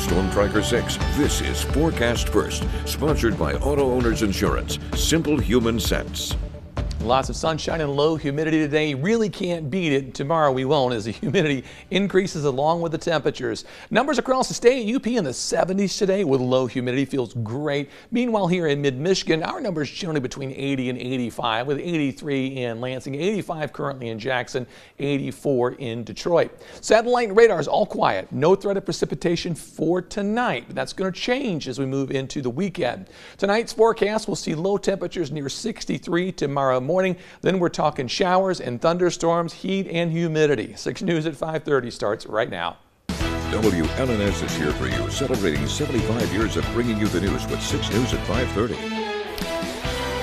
Storm Tracker 6. This is Forecast First, sponsored by Auto Owners Insurance. Simple human sense. Lots of sunshine and low humidity today. Really can't beat it. Tomorrow we won't, as the humidity increases along with the temperatures. Numbers across the state, UP in the 70s today with low humidity. Feels great. Meanwhile, here in mid-Michigan, our numbers generally between 80 and 85, with 83 in Lansing, 85 currently in Jackson, 84 in Detroit. Satellite and radar is all quiet. No threat of precipitation for tonight, but that's going to change as we move into the weekend. Tonight's forecast will see low temperatures near 63 tomorrow morning. Then we're talking showers and thunderstorms, heat and humidity. 6 News at 5:30 starts right now. WLNS is here for you, celebrating 75 years of bringing you the news with 6 News at 5:30.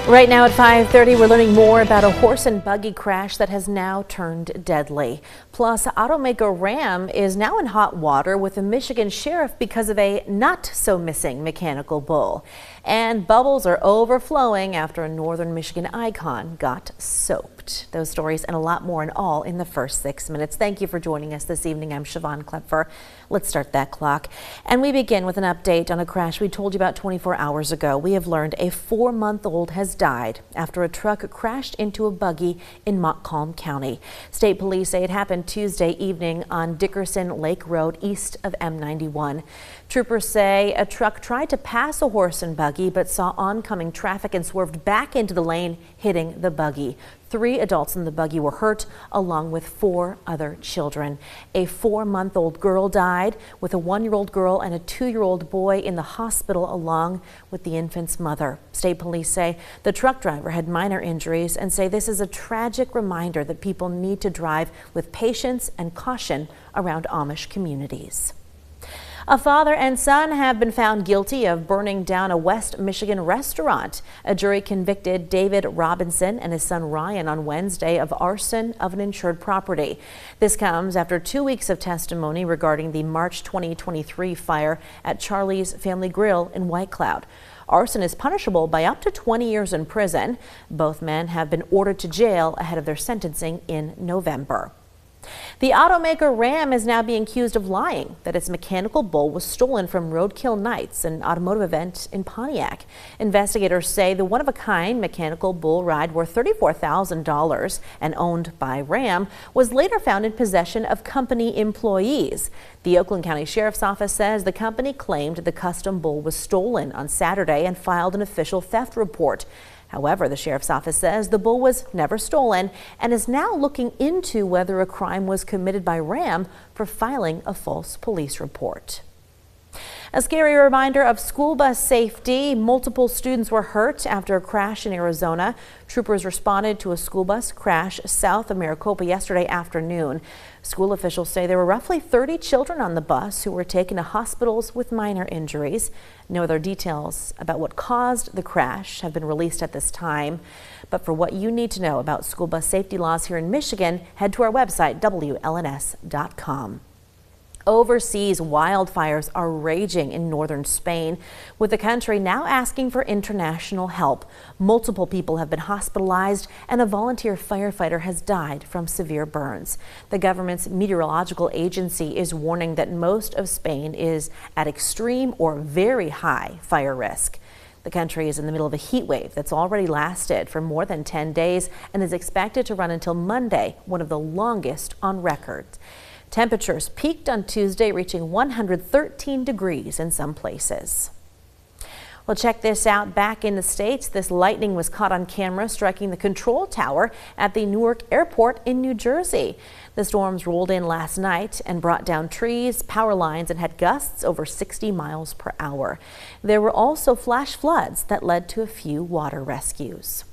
Right now at 5:30, we're learning more about a horse and buggy crash that has now turned deadly. Plus, automaker Ram is now in hot water with a Michigan sheriff because of a not-so-missing mechanical bull. And bubbles are overflowing after a northern Michigan icon got soaked. Those stories and a lot more and all in the first 6 minutes. Thank you for joining us this evening. I'm Siobhan Klepfer. Let's start that clock. And we begin with an update on a crash we told you about 24 hours ago. We have learned a 4-month-old has died after a truck crashed into a buggy in Montcalm County. State police say it happened Tuesday evening on Dickerson Lake Road east of M91. Troopers say a truck tried to pass a horse and buggy but saw oncoming traffic and swerved back into the lane, hitting the buggy. 3 adults in the buggy were hurt, along with 4 other children. A 4-month-old girl died, with a 1-year-old girl and a 2-year-old boy in the hospital along with the infant's mother. State police say the truck driver had minor injuries and say this is a tragic reminder that people need to drive with patience and caution around Amish communities. A father and son have been found guilty of burning down a West Michigan restaurant. A jury convicted David Robinson and his son Ryan on Wednesday of arson of an insured property. This comes after 2 weeks of testimony regarding the March 2023 fire at Charlie's Family Grill in White Cloud. Arson is punishable by up to 20 years in prison. Both men have been ordered to jail ahead of their sentencing in November. The automaker Ram is now being accused of lying that its mechanical bull was stolen from Roadkill Nights, an automotive event in Pontiac. Investigators say the one-of-a-kind mechanical bull ride worth $34,000 and owned by Ram was later found in possession of company employees. The Oakland County Sheriff's Office says the company claimed the custom bull was stolen on Saturday and filed an official theft report. However, the sheriff's office says the bull was never stolen and is now looking into whether a crime was committed by Ram for filing a false police report. A scary reminder of school bus safety. Multiple students were hurt after a crash in Arizona. Troopers responded to a school bus crash south of Maricopa yesterday afternoon. School officials say there were roughly 30 children on the bus who were taken to hospitals with minor injuries. No other details about what caused the crash have been released at this time. But for what you need to know about school bus safety laws here in Michigan, head to our website, WLNS.com. Overseas wildfires are raging in northern Spain, with the country now asking for international help. Multiple people have been hospitalized and a volunteer firefighter has died from severe burns. The government's meteorological agency is warning that most of Spain is at extreme or very high fire risk. The country is in the middle of a heat wave that's already lasted for more than 10 days and is expected to run until Monday, one of the longest on record. Temperatures peaked on Tuesday, reaching 113 degrees in some places. Well, check this out. Back in the States, this lightning was caught on camera striking the control tower at the Newark Airport in New Jersey. The storms rolled in last night and brought down trees, power lines, and had gusts over 60 miles per hour. There were also flash floods that led to a few water rescues.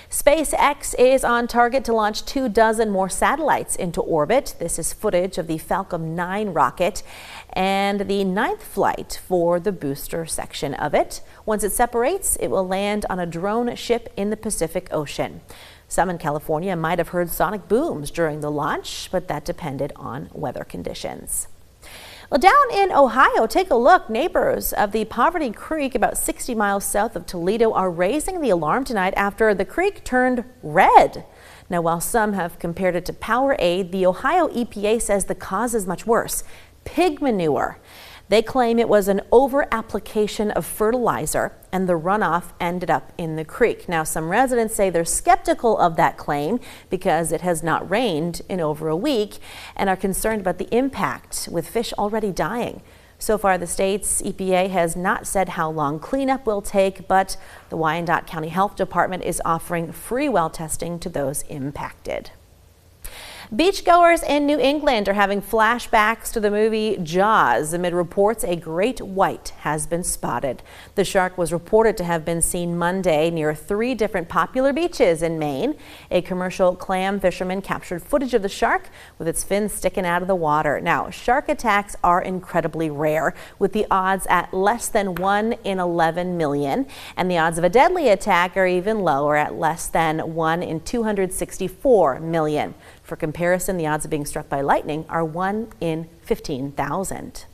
SpaceX is on target to launch 24 more satellites into orbit. This is footage of the Falcon 9 rocket and the 9th flight for the booster section of it. Once it separates, it will land on a drone ship in the Pacific Ocean. Some in California might have heard sonic booms during the launch, but that depended on weather conditions. Well, down in Ohio, take a look. Neighbors of the Poverty Creek, about 60 miles south of Toledo, are raising the alarm tonight after the creek turned red. Now, while some have compared it to Powerade, the Ohio EPA says the cause is much worse: pig manure. They claim it was an over-application of fertilizer and the runoff ended up in the creek. Now, some residents say they're skeptical of that claim because it has not rained in over a week and are concerned about the impact with fish already dying. So far, the state's EPA has not said how long cleanup will take, but the Wyandotte County Health Department is offering free well testing to those impacted. Beachgoers in New England are having flashbacks to the movie Jaws amid reports a great white has been spotted. The shark was reported to have been seen Monday near 3 different popular beaches in Maine. A commercial clam fisherman captured footage of the shark with its fins sticking out of the water. Now, shark attacks are incredibly rare, with the odds at less than 1 in 11 million, and the odds of a deadly attack are even lower at less than 1 in 264 million. For comparison, the odds of being struck by lightning are 1 in 15,000.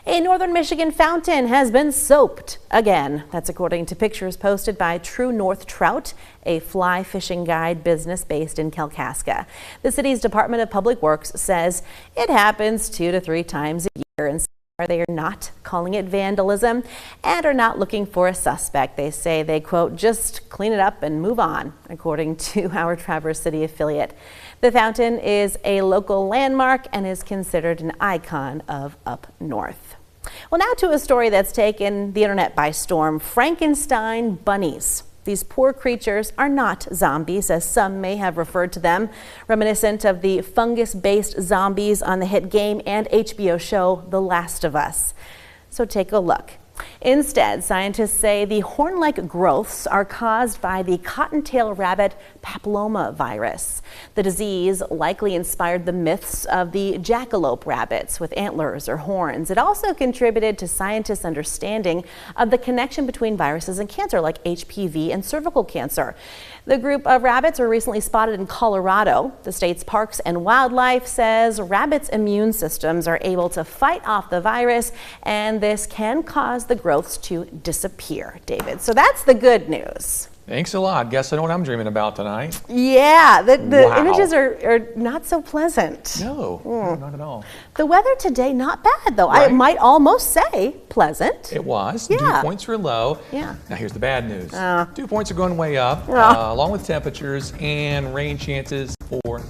A northern Michigan fountain has been soaped again. That's according to pictures posted by True North Trout, a fly fishing guide business based in Kalkaska. The city's Department of Public Works says it happens 2 to 3 times a year, and they are not calling it vandalism and are not looking for a suspect. They say they, quote, just clean it up and move on, according to our Traverse City affiliate. The fountain is a local landmark and is considered an icon of up north. Well, now to a story that's taken the internet by storm: Frankenstein bunnies. These poor creatures are not zombies, as some may have referred to them, reminiscent of the fungus-based zombies on the hit game and HBO show The Last of Us. So take a look. Instead, scientists say the horn-like growths are caused by the cottontail rabbit papilloma virus. The disease likely inspired the myths of the jackalope rabbits with antlers or horns. It also contributed to scientists' understanding of the connection between viruses and cancer, like HPV and cervical cancer. The group of rabbits were recently spotted in Colorado. The state's Parks and Wildlife says rabbits' immune systems are able to fight off the virus, and this can cause the growths to disappear. David, so that's the good news. Thanks a lot. Guess I know what I'm dreaming about tonight. Yeah, the Wow. images are not so pleasant. No, not at all. The weather today, not bad though. Right. I might almost say pleasant. It was. Yeah. Dew points were low. Yeah. Now here's the bad news. Dew points are going way up, along with temperatures and rain chances for